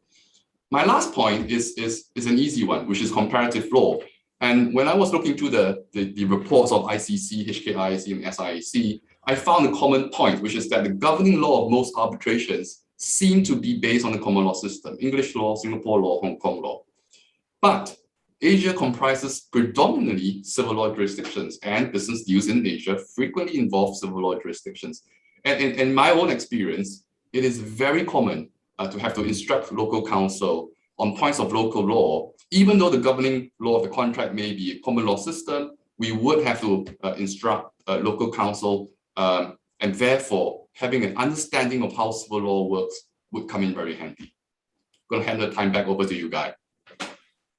My last point is an easy one, which is comparative law. And when I was looking through the reports of ICC, HKIAC, and SIAC, I found a common point, which is that the governing law of most arbitrations seem to be based on the common law system, English law, Singapore law, Hong Kong law. But Asia comprises predominantly civil law jurisdictions, and business deals in Asia frequently involve civil law jurisdictions. And in my own experience, it is very common to have to instruct local counsel on points of local law. Even though the governing law of the contract may be a common law system, we would have to instruct local counsel, and therefore having an understanding of how civil law works would come in very handy. I'm going to hand the time back over to you, Guy.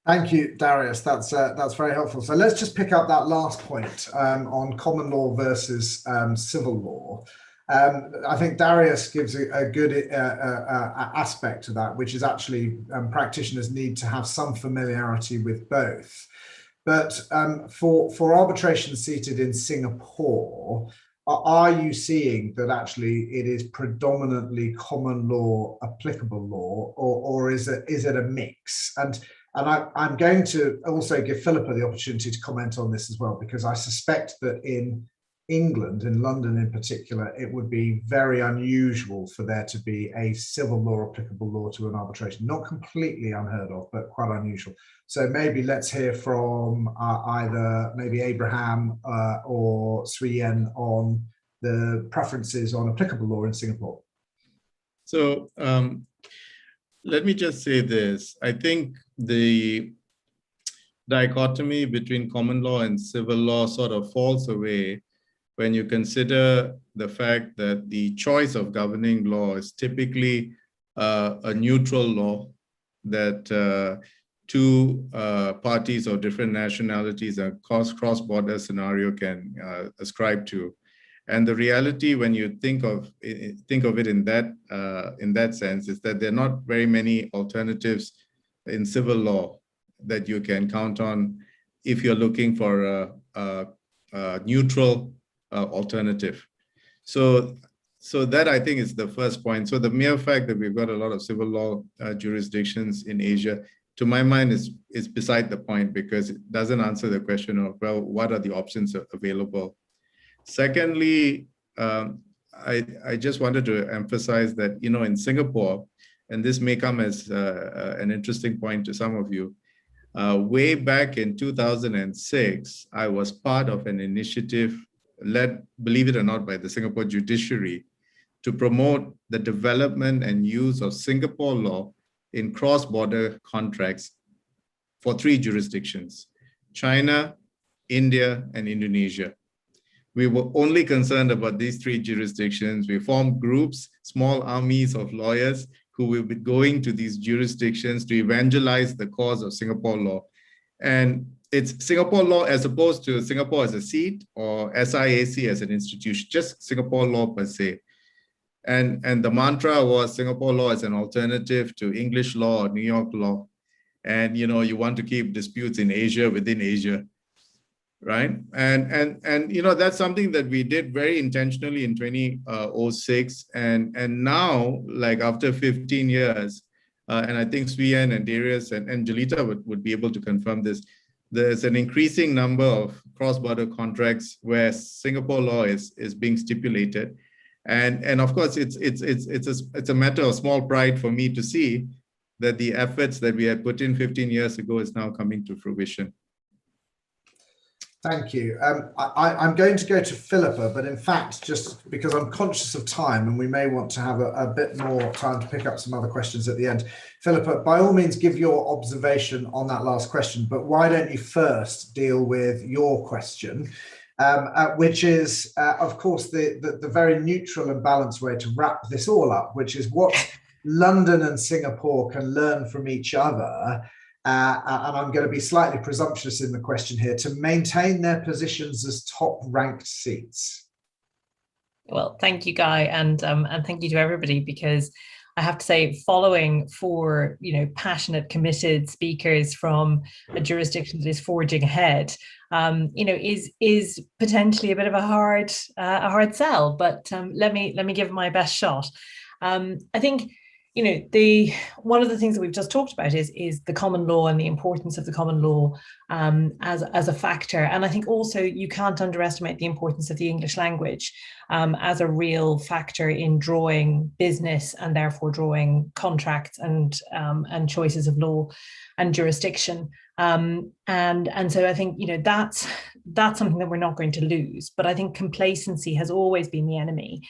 Thank you, Darius. That's very helpful. So let's just pick up that last point on common law versus civil law. I think Darius gives a good aspect to that, which is actually practitioners need to have some familiarity with both. But for arbitration seated in Singapore, are you seeing that actually it is predominantly common law, applicable law, or is it a mix? And I'm going to also give Philippa the opportunity to comment on this as well, because I suspect that in England, in London in particular, it would be very unusual for there to be a civil law applicable law to an arbitration. Not completely unheard of, but quite unusual. So maybe let's hear from either maybe Abraham or Swee Yen on the preferences on applicable law in Singapore.
So let me just say this. I think the dichotomy between common law and civil law sort of falls away when you consider the fact that the choice of governing law is typically a neutral law that two parties of different nationalities and cross-border scenario can ascribe to. And the reality, when you think of it in that sense, is that there are not very many alternatives in civil law that you can count on if you're looking for a neutral alternative. So that, I think, is the first point. So the mere fact that we've got a lot of civil law jurisdictions in Asia, to my mind, is beside the point, because it doesn't answer the question of, well, what are the options available? Secondly, I just wanted to emphasize that, in Singapore, and this may come as an interesting point to some of you, way back in 2006, I was part of an initiative led, believe it or not, by the Singapore Judiciary to promote the development and use of Singapore law in cross-border contracts for 3 jurisdictions: China, India, and Indonesia. We were only concerned about these 3 jurisdictions. We formed groups, small armies of lawyers who will be going to these jurisdictions to evangelize the cause of Singapore law. And it's Singapore law as opposed to Singapore as a seat or SIAC as an institution, just Singapore law per se. And the mantra was Singapore law as an alternative to English law or New York law. And, you want to keep disputes in Asia within Asia, right? And that's something that we did very intentionally in 2006. And now, like after 15 years, and I think Swee Yen and Darius and Jalita would be able to confirm this, there's an increasing number of cross-border contracts where Singapore law is being stipulated. And of course, it's a matter of small pride for me to see that the efforts that we had put in 15 years ago is now coming to fruition.
Thank you. I'm going to go to Philippa, but in fact, just because I'm conscious of time and we may want to have a bit more time to pick up some other questions at the end. Philippa, by all means, give your observation on that last question, but why don't you first deal with your question, which is, of course, the very neutral and balanced way to wrap this all up, which is what London and Singapore can learn from each other. And I'm going to be slightly presumptuous in the question here, to maintain their positions as top-ranked seats.
Well, thank you, Guy, and thank you to everybody, because I have to say, following 4, passionate, committed speakers from a jurisdiction that is forging ahead, is potentially a bit of a hard sell. But let me give my best shot. I think, one of the things that we've just talked about is the common law and the importance of the common law as a factor. And I think also you can't underestimate the importance of the English language as a real factor in drawing business and therefore drawing contracts and choices of law and jurisdiction. And so I think, that's something that we're not going to lose. But I think complacency has always been the enemy.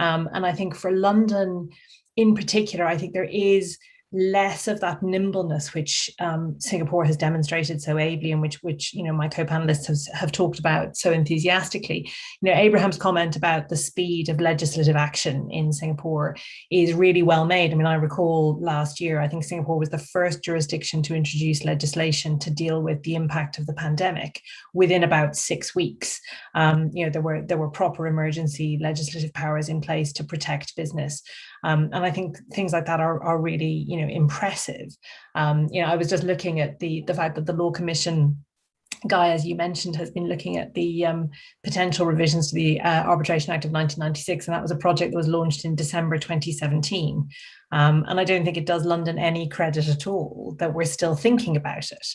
And I think for London, in particular, I think there is less of that nimbleness which Singapore has demonstrated so ably, and which my co-panelists have talked about so enthusiastically. Abraham's comment about the speed of legislative action in Singapore is really well made. I mean, I recall last year, I think Singapore was the first jurisdiction to introduce legislation to deal with the impact of the pandemic within about 6 weeks. There were proper emergency legislative powers in place to protect business. And I think things like that are really, impressive. I was just looking at the fact that the Law Commission, Guy, as you mentioned, has been looking at the potential revisions to the Arbitration Act of 1996, and that was a project that was launched in December 2017. And I don't think it does London any credit at all that we're still thinking about it.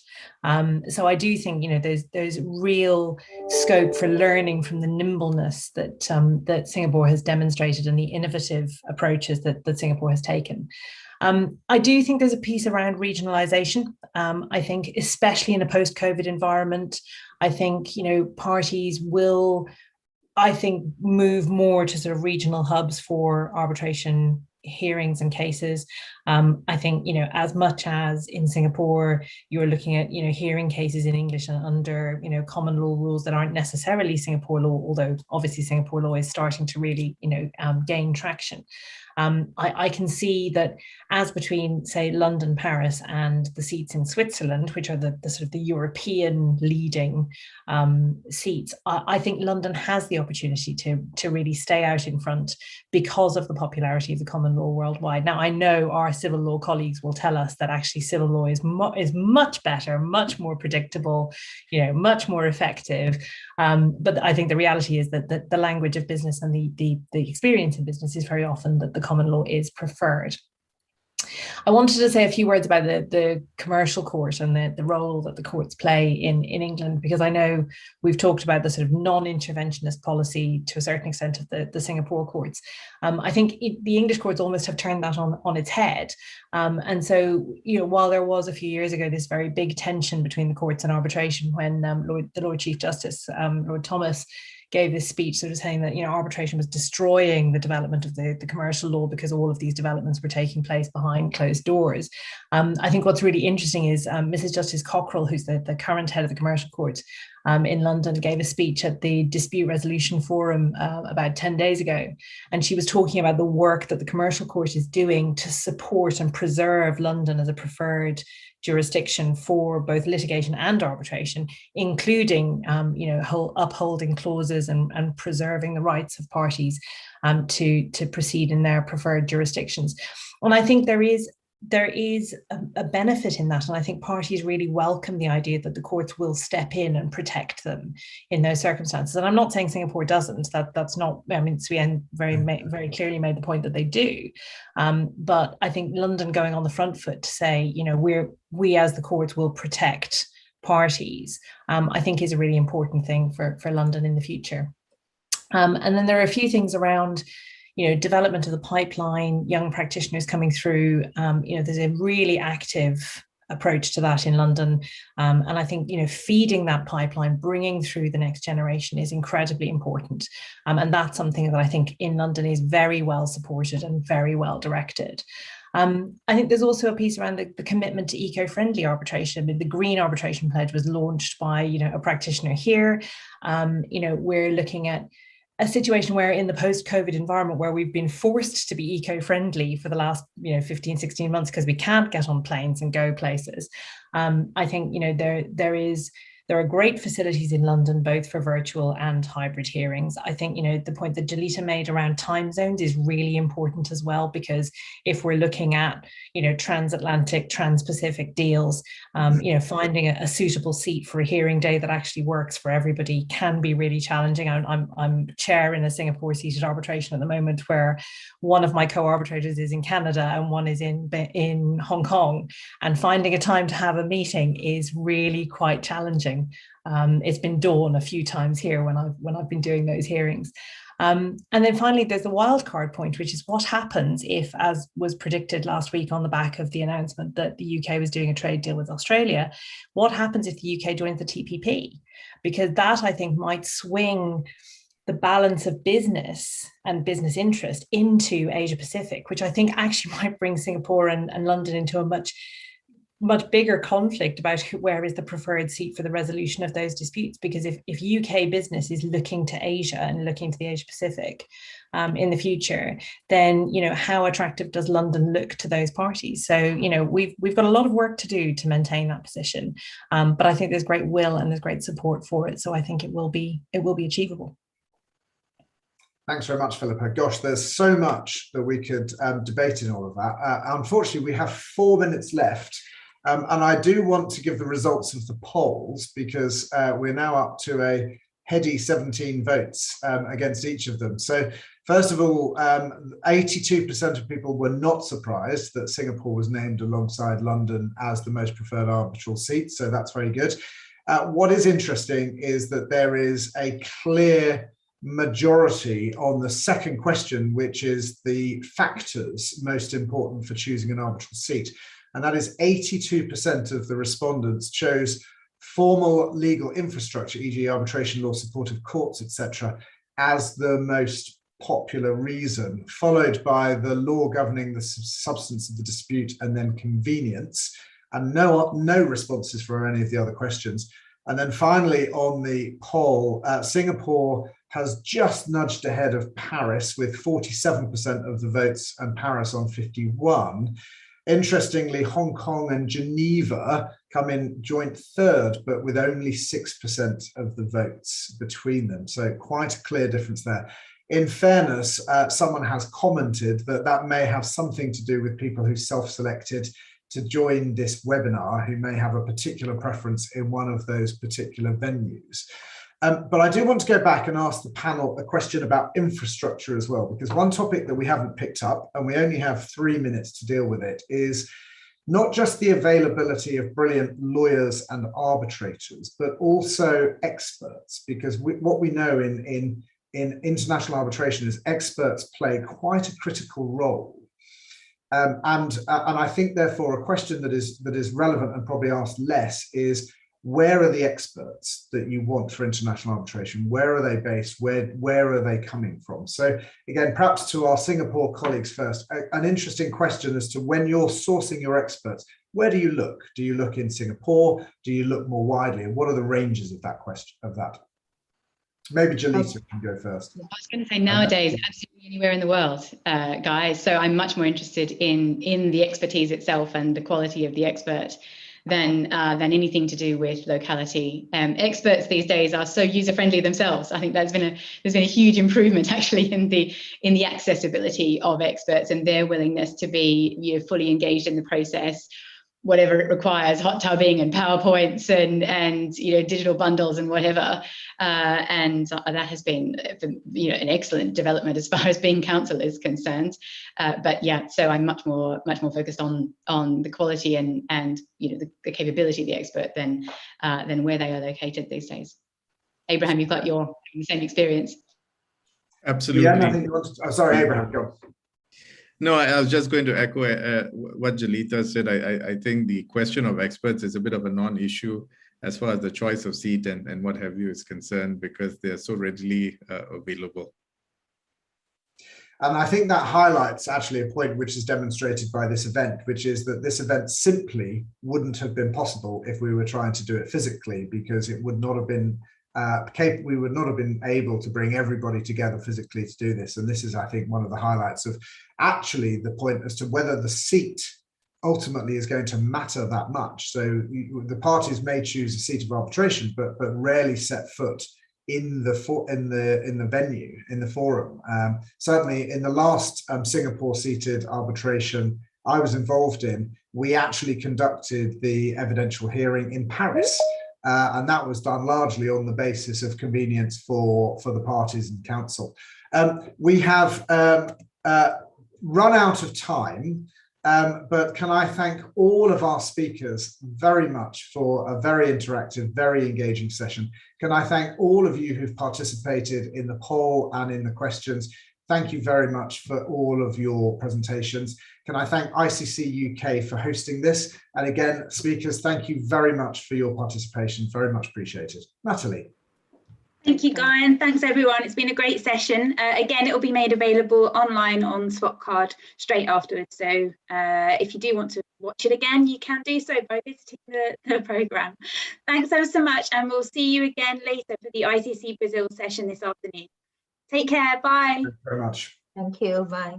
So I do think, there's real scope for learning from the nimbleness that Singapore has demonstrated and the innovative approaches that Singapore has taken. I do think there's a piece around regionalisation. I think, especially in a post-COVID environment, I think, parties will, move more to sort of regional hubs for arbitration hearings and cases. I think, as much as in Singapore, you're looking at, hearing cases in English and under, common law rules that aren't necessarily Singapore law, although obviously Singapore law is starting to really, gain traction. I can see that as between, say, London, Paris, and the seats in Switzerland, which are the sort of the European leading seats, I think London has the opportunity to really stay out in front because of the popularity of the common law worldwide. Now, I know our civil law colleagues will tell us that actually civil law is much better, much more predictable, much more effective. But I think the reality is that the language of business and the experience in business is very often that the common law is preferred. I wanted to say a few words about the commercial court and the role that the courts play in England, because I know we've talked about the sort of non-interventionist policy to a certain extent of the Singapore courts. I think the English courts almost have turned that on its head. And so, while there was a few years ago this very big tension between the courts and arbitration when the Lord Chief Justice, Lord Thomas, gave this speech sort of saying that arbitration was destroying the development of the commercial law because all of these developments were taking place behind closed doors. I think what's really interesting is Mrs. Justice Cockrell, who's the current head of the commercial court in London, gave a speech at the Dispute Resolution Forum about 10 days ago. And she was talking about the work that the commercial court is doing to support and preserve London as a preferred jurisdiction for both litigation and arbitration, including upholding clauses and preserving the rights of parties to proceed in their preferred jurisdictions. And I think there is a benefit in that, and I think parties really welcome the idea that the courts will step in and protect them in those circumstances. And I'm not saying Singapore doesn't. That's not. I mean, Sven very clearly made the point that they do. But I think London going on the front foot to say, we as the courts will protect parties, I think is a really important thing for London in the future. And then there are a few things around development of the pipeline, young practitioners coming through. There's a really active approach to that in London. And I think, feeding that pipeline, bringing through the next generation is incredibly important. And that's something that I think in London is very well supported and very well directed. I think there's also a piece around the commitment to eco-friendly arbitration. I mean, the Green Arbitration Pledge was launched by, a practitioner here. We're looking at a situation where in the post-COVID environment where we've been forced to be eco-friendly for the last 15, 16 months because we can't get on planes and go places. I think there is There are great facilities in London, both for virtual and hybrid hearings. I think, the point that Jalita made around time zones is really important as well, because if we're looking at, transatlantic, trans-Pacific deals, finding a suitable seat for a hearing day that actually works for everybody can be really challenging. I'm chair in a Singapore seated arbitration at the moment, where one of my co-arbitrators is in Canada and one is in Hong Kong, and finding a time to have a meeting is really quite challenging. It's been dawn a few times here when I've been doing those hearings. And then finally, there's the wildcard point, which is what happens if, as was predicted last week on the back of the announcement that the UK was doing a trade deal with Australia, what happens if the UK joins the TPP? Because that, I think, might swing the balance of business and business interest into Asia Pacific, which I think actually might bring Singapore and London into a much bigger conflict about where is the preferred seat for the resolution of those disputes. Because if UK business is looking to Asia and looking to the Asia Pacific in the future, then how attractive does London look to those parties? So we've got a lot of work to do to maintain that position, but I think there's great will and there's great support for it. So I think it will be achievable.
Thanks very much, Philippa. Gosh, there's so much that we could debate in all of that. Unfortunately, we have 4 minutes left. And I do want to give the results of the polls, because we're now up to a heady 17 votes against each of them. So first of all, 82% of people were not surprised that Singapore was named alongside London as the most preferred arbitral seat. So that's very good. What is interesting is that there is a clear majority on the second question, which is the factors most important for choosing an arbitral seat. And that is 82% of the respondents chose formal legal infrastructure, e.g. arbitration law, supportive courts, etc., as the most popular reason, followed by the law governing the substance of the dispute, and then convenience, and no responses for any of the other questions. And then finally, on the poll, Singapore has just nudged ahead of Paris with 47% of the votes, and Paris on 51%. Interestingly, Hong Kong and Geneva come in joint third, but with only 6% of the votes between them. So quite a clear difference there. In fairness, someone has commented that may have something to do with people who self-selected to join this webinar, who may have a particular preference in one of those particular venues. But I do want to go back and ask the panel a question about infrastructure as well, because one topic that we haven't picked up, and we only have 3 minutes to deal with it, is not just the availability of brilliant lawyers and arbitrators, but also experts, because what we know in international arbitration is experts play quite a critical role. And I think, therefore, a question that is relevant and probably asked less is, where are the experts that you want for international arbitration? Where are they based? Where are they coming from? So again, perhaps to our Singapore colleagues first, an interesting question as to when you're sourcing your experts, where do you look? Do you look in Singapore? Do you look more widely? And what are the ranges of that question, of that? Maybe Jalita can go first.
I was going to say, nowadays, absolutely anywhere in the world, guys. So I'm much more interested in the expertise itself and the quality of the expert than anything to do with locality. Experts these days are so user-friendly themselves. I think there's been a huge improvement actually in the accessibility of experts and their willingness to be fully engaged in the process, whatever it requires, hot tubbing and PowerPoints and digital bundles and whatever. And that has been an excellent development as far as being counsel is concerned. But yeah, so I'm much more focused on the quality and the capability of the expert than where they are located these days. Abraham, you've got the same experience.
Absolutely.
Yeah, I think you wanted to, sorry, Abraham, go.
No, I was just going to echo what Jalita said. I think the question of experts is a bit of a non-issue as far as the choice of seat and what have you is concerned, because they're so readily available.
And I think that highlights actually a point which is demonstrated by this event, which is that this event simply wouldn't have been possible if we were trying to do it physically, because it would not have been we would not have been able to bring everybody together physically to do this. And this is, I think, one of the highlights of actually the point as to whether the seat ultimately is going to matter that much. So the parties may choose a seat of arbitration, but rarely set foot in the venue, in the forum. Certainly in the last Singapore seated arbitration I was involved in, we actually conducted the evidential hearing in Paris, and that was done largely on the basis of convenience for the parties and counsel. We have run out of time, but can I thank all of our speakers very much for a very interactive, very engaging session. Can I thank all of you who've participated in the poll and in the questions. Thank you very much for all of your presentations. Can I thank ICC UK for hosting this? And again, speakers, thank you very much for your participation. Very much appreciated. Natalie.
Thank you, Guy, and thanks everyone. It's been a great session. Again, it will be made available online on Swapcard straight afterwards. So if you do want to watch it again, you can do so by visiting the programme. Thanks ever so much, and we'll see you again later for the ICC Brazil session this afternoon. Take care. Bye.
Thank you very much.
Thank you. Bye.